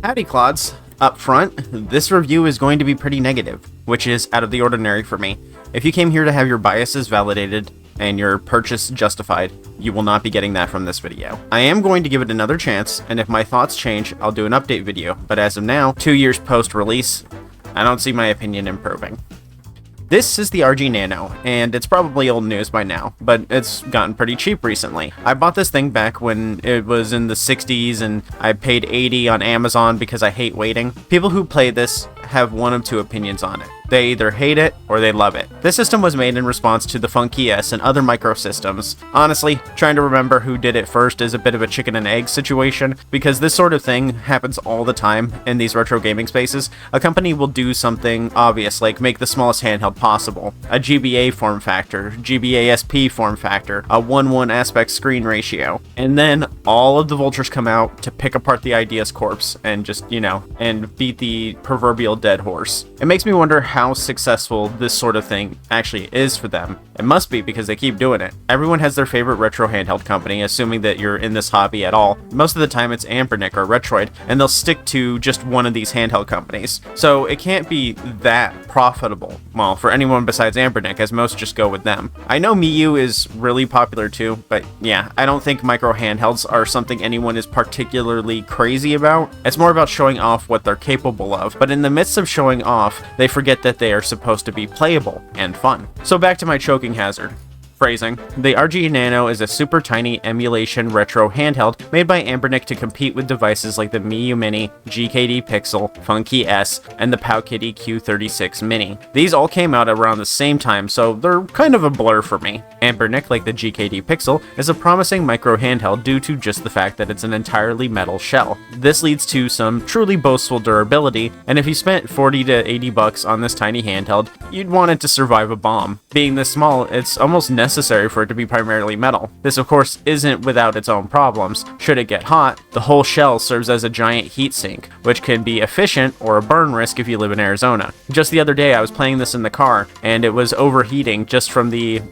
Howdy Clods. Up front, this review is going to be pretty negative, which is out of the ordinary for me. If you came here to have your biases validated and your purchase justified, you will not be getting that from this video. I am going to give it another chance, and if my thoughts change, I'll do an update video, but as of now, 2 years post-release, I don't see my opinion improving. This is the RG Nano, and it's probably old news by now, but it's gotten pretty cheap recently. I bought this thing back when it was in the 60s, and I paid $80 on Amazon because I hate waiting. People who play this have one of two opinions on it. They either hate it or they love it. This system was made in response to the Funky S and other microsystems. Honestly, trying to remember who did it first is a bit of a chicken and egg situation, because this sort of thing happens all the time in these retro gaming spaces. A company will do something obvious, like make the smallest handheld possible, a GBA form factor, GBA SP form factor, a 1:1 aspect screen ratio, and then all of the vultures come out to pick apart the idea's corpse and just, and beat the proverbial dead horse. It makes me wonder how successful this sort of thing actually is for them. It must be, because they keep doing it. Everyone has their favorite retro handheld company, assuming that you're in this hobby at all. Most of the time it's Anbernic or Retroid, and they'll stick to just one of these handheld companies. So it can't be that profitable, well, for anyone besides Anbernic, as most just go with them. I know Miyu is really popular too, but yeah, I don't think micro handhelds are something anyone is particularly crazy about. It's more about showing off what they're capable of, but in the midst of showing off, they forget that they are supposed to be playable and fun. So back to my choking hazard. Phrasing. The RG Nano is a super tiny emulation retro handheld made by Anbernic to compete with devices like the Miyu Mini, GKD Pixel, Funky S, and the Powkiddy Q36 Mini. These all came out around the same time, so they're kind of a blur for me. Anbernic, like the GKD Pixel, is a promising micro handheld due to just the fact that it's an entirely metal shell. This leads to some truly boastful durability, and if you spent $40 to $80 on this tiny handheld, you'd want it to survive a bomb. Being this small, it's almost necessary for it to be primarily metal. This of course isn't without its own problems. Should it get hot, the whole shell serves as a giant heat sink, which can be efficient or a burn risk if you live in Arizona. Just the other day I was playing this in the car, and it was overheating just from the,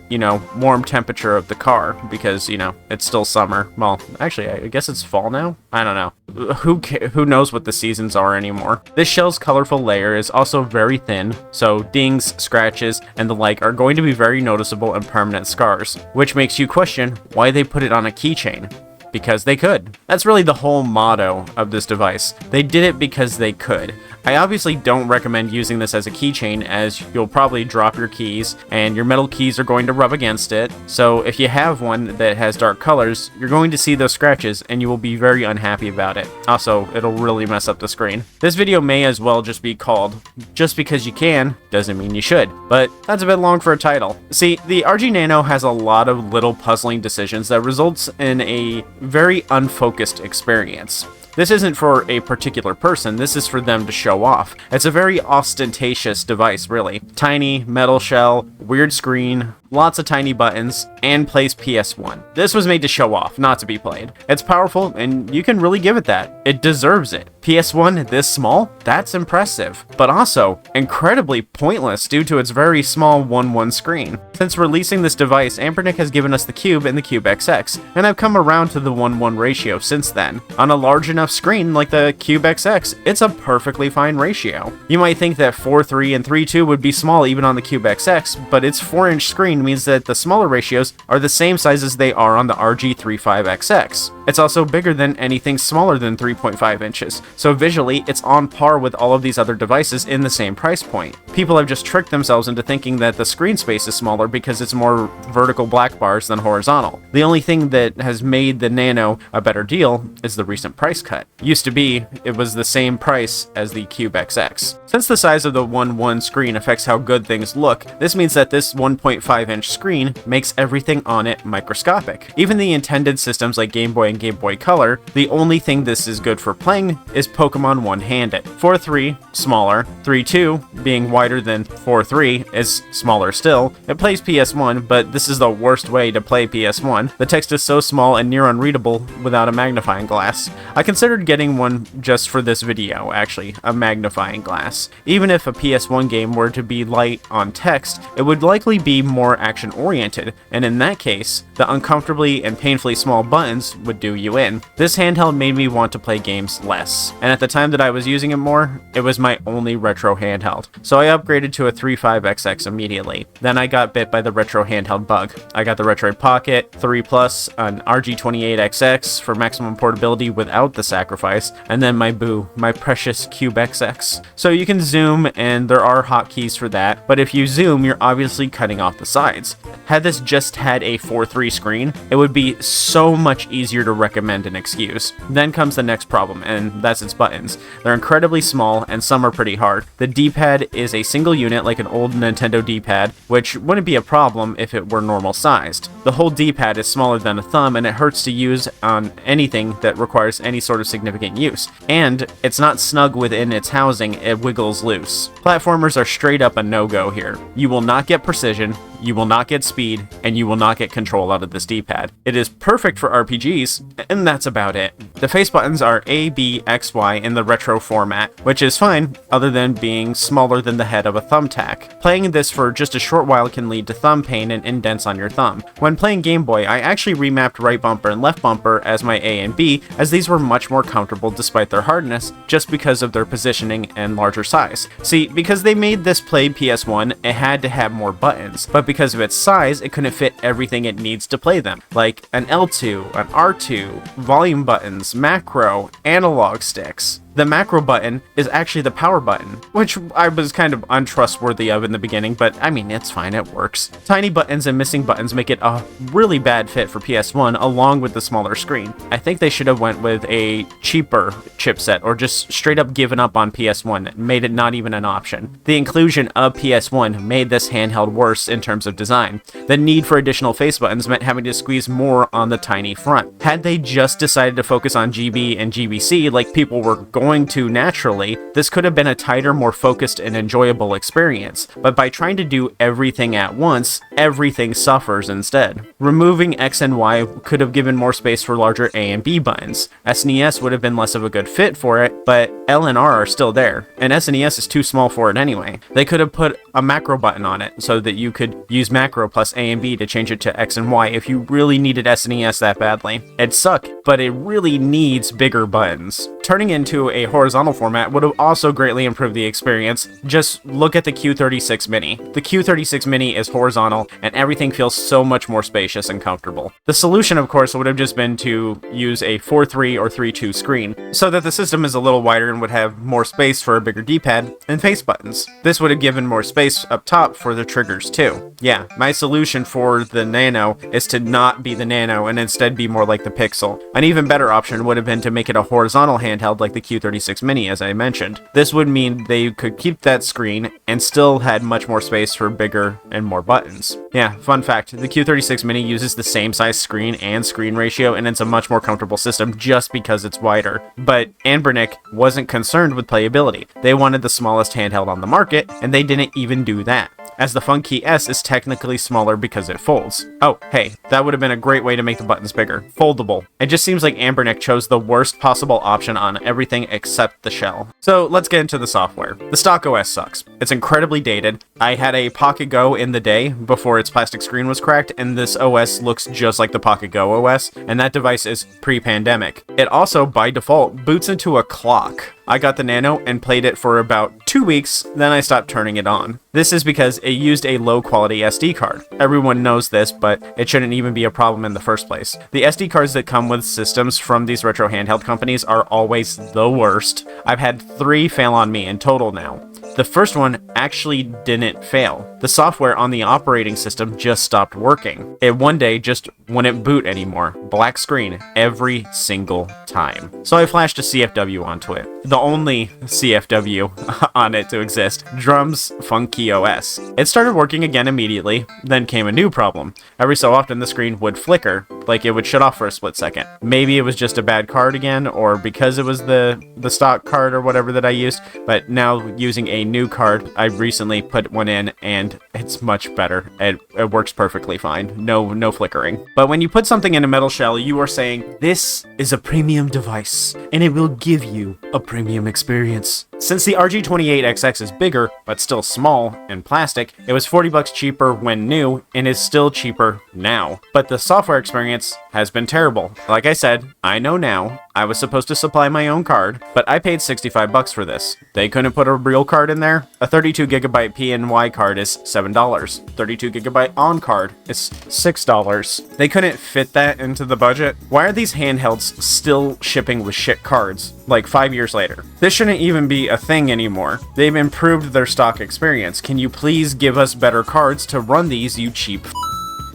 warm temperature of the car, because, it's still summer. Well, actually, I guess it's fall now? I don't know. Who knows what the seasons are anymore. This shell's colorful layer is also very thin, so dings, scratches, and the like are going to be very noticeable and permanent scars, which makes you question why they put it on a keychain. Because they could. That's really the whole motto of this device. They did it because they could. I obviously don't recommend using this as a keychain, as you'll probably drop your keys and your metal keys are going to rub against it. So if you have one that has dark colors, you're going to see those scratches and you will be very unhappy about it. Also, it'll really mess up the screen. This video may as well just be called "Just Because You Can Doesn't Mean You Should," but that's a bit long for a title. See, the RG Nano has a lot of little puzzling decisions that results in a very unfocused experience. This isn't for a particular person, this is for them to show off. It's a very ostentatious device, really. Tiny, metal shell, weird screen, lots of tiny buttons, and plays PS1. This was made to show off, not to be played. It's powerful, and you can really give it that. It deserves it. PS1 this small? That's impressive. But also, incredibly pointless due to its very small 1:1 screen. Since releasing this device, Anbernic has given us the Cube and the Cube XX, and I've come around to the 1:1 ratio since then. On a large enough screen like the Cube XX, it's a perfectly fine ratio. You might think that 4:3 and 3:2 would be small even on the Cube XX, but its 4-inch screen means that the smaller ratios are the same size as they are on the RG35XX. It's also bigger than anything smaller than 3.5 inches, so visually it's on par with all of these other devices in the same price point. People have just tricked themselves into thinking that the screen space is smaller because it's more vertical black bars than horizontal. The only thing that has made the Nano a better deal is the recent price cut. Used to be, it was the same price as the Cube XX. Since the size of the 1:1 screen affects how good things look, this means that this 1.5-inch screen makes everything on it microscopic. Even the intended systems like Gameboy and Game Boy Color, the only thing this is good for playing is Pokemon one-handed. 4:3, smaller. 3:2, being wider than 4:3, is smaller still. It plays PS1, but this is the worst way to play PS1. The text is so small and near unreadable without a magnifying glass. I considered getting one just for this video, actually, a magnifying glass. Even if a PS1 game were to be light on text, it would likely be more action-oriented, and in that case, the uncomfortably and painfully small buttons would do you in. This handheld made me want to play games less. and at the time that I was using it more, it was my only retro handheld. So I upgraded to a 35XX immediately. Then I got bit by the retro handheld bug. I got the Retroid Pocket 3 Plus, an RG28XX for maximum portability without the sacrifice, and then my precious Cube XX. So you can zoom, and there are hotkeys for that, but if you zoom, you're obviously cutting off the sides. Had this just had a 4:3 screen, it would be so much easier to recommend an excuse. Then comes the next problem, and that's its buttons. They're incredibly small, and some are pretty hard. The D-pad is a single unit like an old Nintendo D-pad, which wouldn't be a problem if it were normal sized. The whole D-pad is smaller than a thumb, and it hurts to use on anything that requires any sort of significant use. And it's not snug within its housing, it wiggles loose. Platformers are straight up a no-go here. You will not get precision, you will not get speed, and you will not get control out of this D-pad. It is perfect for RPGs, and that's about it. The face buttons are A, B, X, Y in the retro format, which is fine, other than being smaller than the head of a thumbtack. Playing this for just a short while can lead to thumb pain and indents on your thumb. When playing Game Boy, I actually remapped right bumper and left bumper as my A and B, as these were much more comfortable despite their hardness, just because of their positioning and larger size. See, because they made this play PS1, it had to have more buttons, but because of its size, it couldn't fit everything it needs to play them, like an L2, an R2, volume buttons, macro, analog sticks. The macro button is actually the power button, which I was kind of untrustworthy of in the beginning, but I mean, it's fine, it works. Tiny buttons and missing buttons make it a really bad fit for PS1 along with the smaller screen. I think they should have went with a cheaper chipset or just straight up given up on PS1 and made it not even an option. The inclusion of PS1 made this handheld worse in terms of design. The need for additional face buttons meant having to squeeze more on the tiny front. Had they just decided to focus on GB and GBC like people were going to naturally, this could have been a tighter, more focused and enjoyable experience, but by trying to do everything at once, everything suffers instead. Removing X and Y could have given more space for larger A and B buttons. SNES would have been less of a good fit for it, but L and R are still there, and SNES is too small for it anyway. They could have put a macro button on it so that you could use macro plus A and B to change it to X and Y if you really needed SNES that badly. It'd suck, but it really needs bigger buttons. Turning into a horizontal format would have also greatly improved the experience. Just look at the Q36 Mini. The Q36 Mini is horizontal, and everything feels so much more spacious and comfortable. The solution, of course, would have just been to use a 4:3 or 3:2 screen, so that the system is a little wider and would have more space for a bigger D-pad and face buttons. This would have given more space up top for the triggers too. Yeah, my solution for the Nano is to not be the Nano and instead be more like the Pixel. An even better option would have been to make it a horizontal handheld like the Q36 Mini, as I mentioned. This would mean they could keep that screen and still had much more space for bigger and more buttons. Yeah, fun fact, the Q36 Mini uses the same size screen and screen ratio, and it's a much more comfortable system just because it's wider. But Anbernic wasn't concerned with playability. They wanted the smallest handheld on the market, and they didn't even do that, as the Funky S is technically smaller because it folds. Oh, hey, that would have been a great way to make the buttons bigger. Foldable. It just seems like Anbernic chose the worst possible option on everything except the shell. So let's get into the software. The stock OS sucks. It's incredibly dated. I had a Pocket Go in the day before its plastic screen was cracked, and this OS looks just like the Pocket Go OS, and that device is pre-pandemic. It also, by default, boots into a clock. I got the Nano and played it for about 2 weeks, then I stopped turning it on. This is because it used a low-quality SD card. Everyone knows this, but it shouldn't even be a problem in the first place. The SD cards that come with systems from these retro handheld companies are always the worst. I've had 3 fail on me in total now. The first one actually didn't fail. The software on the operating system just stopped working. It one day just wouldn't boot anymore. Black screen every single time. So I flashed a CFW onto it. The only CFW on it to exist. Drums Funky OS. It started working again immediately, then came a new problem. Every so often the screen would flicker, like it would shut off for a split second. Maybe it was just a bad card again, or because it was the stock card or whatever that I used, but now using a new card, I recently put one in and it's much better. It works perfectly fine. No flickering. But when you put something in a metal shell, you are saying, this is a premium device, and it will give you a premium experience. Since the RG28XX is bigger, but still small and plastic, it was $40 cheaper when new and is still cheaper now. But the software experience has been terrible. Like I said, I know now. I was supposed to supply my own card, but I paid $65 for this. They couldn't put a real card in there? A 32GB PNY card is $7. 32GB on card is $6. They couldn't fit that into the budget? Why are these handhelds still shipping with shit cards, like 5 years later? This shouldn't even be a thing anymore. They've improved their stock experience. Can you please give us better cards to run these, you cheap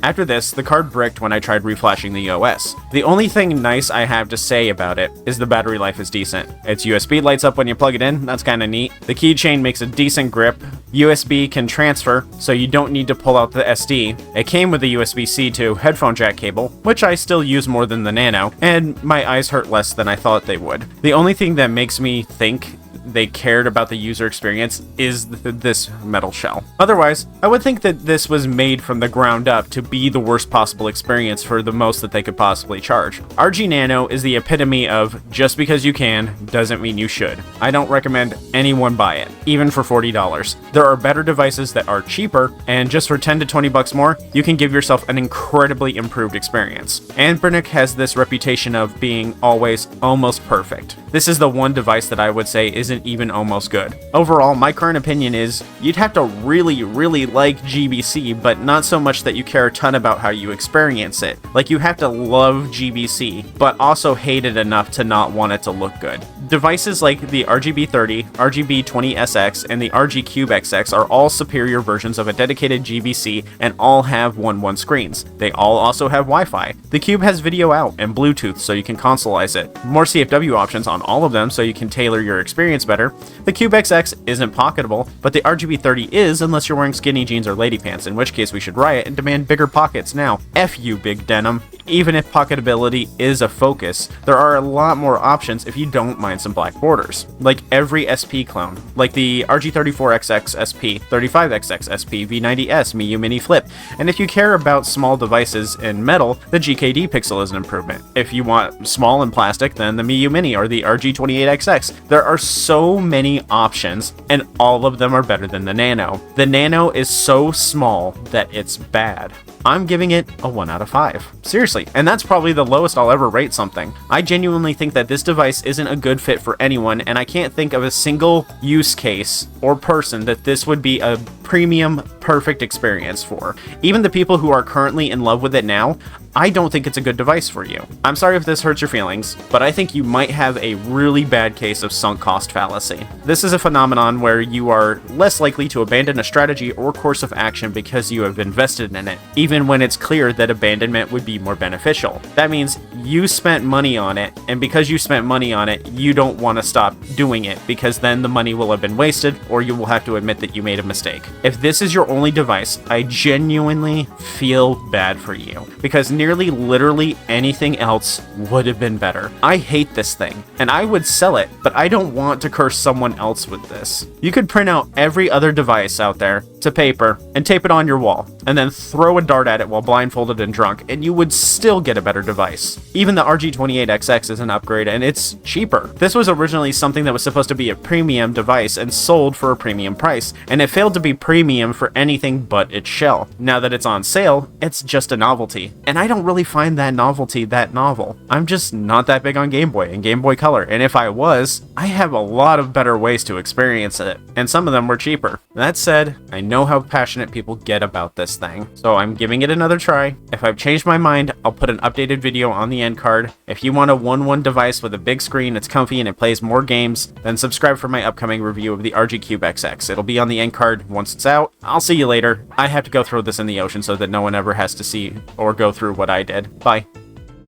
After this, the card bricked when I tried reflashing the OS. The only thing nice I have to say about it is the battery life is decent. Its USB lights up when you plug it in, that's kinda neat. The keychain makes a decent grip. USB can transfer, so you don't need to pull out the SD. It came with a USB-C to headphone jack cable, which I still use more than the Nano, and my eyes hurt less than I thought they would. The only thing that makes me think they cared about the user experience is this metal shell. Otherwise, I would think that this was made from the ground up to be the worst possible experience for the most that they could possibly charge. RG Nano is the epitome of just because you can doesn't mean you should. I don't recommend anyone buy it, even for $40. There are better devices that are cheaper, and just for 10 to 20 bucks more, you can give yourself an incredibly improved experience. Anbernic has this reputation of being always almost perfect. This is the one device that I would say isn't even almost good. Overall, my current opinion is you'd have to really like GBC, but not so much that you care a ton about how you experience it. Like, you have to love GBC, but also hate it enough to not want it to look good. Devices like the RGB30, RGB20SX, and the RG Cube XX are all superior versions of a dedicated GBC and all have 1.1 screens. They all also have Wi-Fi. The Cube has video out and Bluetooth so you can consoleize it. More CFW options on all of them so you can tailor your experience better. The Cube XX isn't pocketable, but the RGB30 is unless you're wearing skinny jeans or lady pants, in which case we should riot and demand bigger pockets now. F you, big denim. Even if pocketability is a focus, there are a lot more options if you don't mind some black borders. Like every SP clone, like the RG34XX SP, 35XX SP, V90S, Miyu Mini Flip. And if you care about small devices in metal, the GKD Pixel is an improvement. If you want small and plastic, then the Miyu Mini or the RG28XX. There are so many options, and all of them are better than the Nano. The Nano is so small that it's bad. I'm giving it a 1 out of 5. Seriously, and that's probably the lowest I'll ever rate something. I genuinely think that this device isn't a good fit for anyone, and I can't think of a single use case or person that this would be a premium, perfect experience for. Even the people who are currently in love with it now, I don't think it's a good device for you. I'm sorry if this hurts your feelings, but I think you might have a really bad case of sunk cost fallacy. This is a phenomenon where you are less likely to abandon a strategy or course of action because you have invested in it, even when it's clear that abandonment would be more beneficial. That means you spent money on it, and because you spent money on it, you don't want to stop doing it, because then the money will have been wasted, or you will have to admit that you made a mistake. If this is your only device, I genuinely feel bad for you, because nearly literally anything else would have been better. I hate this thing, and I would sell it, but I don't want to curse someone else with this. You could print out every other device out there to paper and tape it on your wall, and then throw a dart at it while blindfolded and drunk, and you would still get a better device. Even the RG28XX is an upgrade, and it's cheaper. This was originally something that was supposed to be a premium device and sold for a premium price, and it failed to be premium for anything but its shell. Now that it's on sale, it's just a novelty, and I don't really find that novelty that novel. I'm just not that big on Game Boy and Game Boy Color, and if I was, I have a lot of better ways to experience it, and some of them were cheaper. That said, I know how passionate people get about this thing, so I'm giving it another try. If I've changed my mind, I'll put an updated video on the end card. If you want a 1.1 device with a big screen, it's comfy, and it plays more games, then subscribe for my upcoming review of the RG Cube XX. It'll be on the end card once it's out. I'll see you later. I have to go throw this in the ocean so that no one ever has to see or go through what I did. Bye.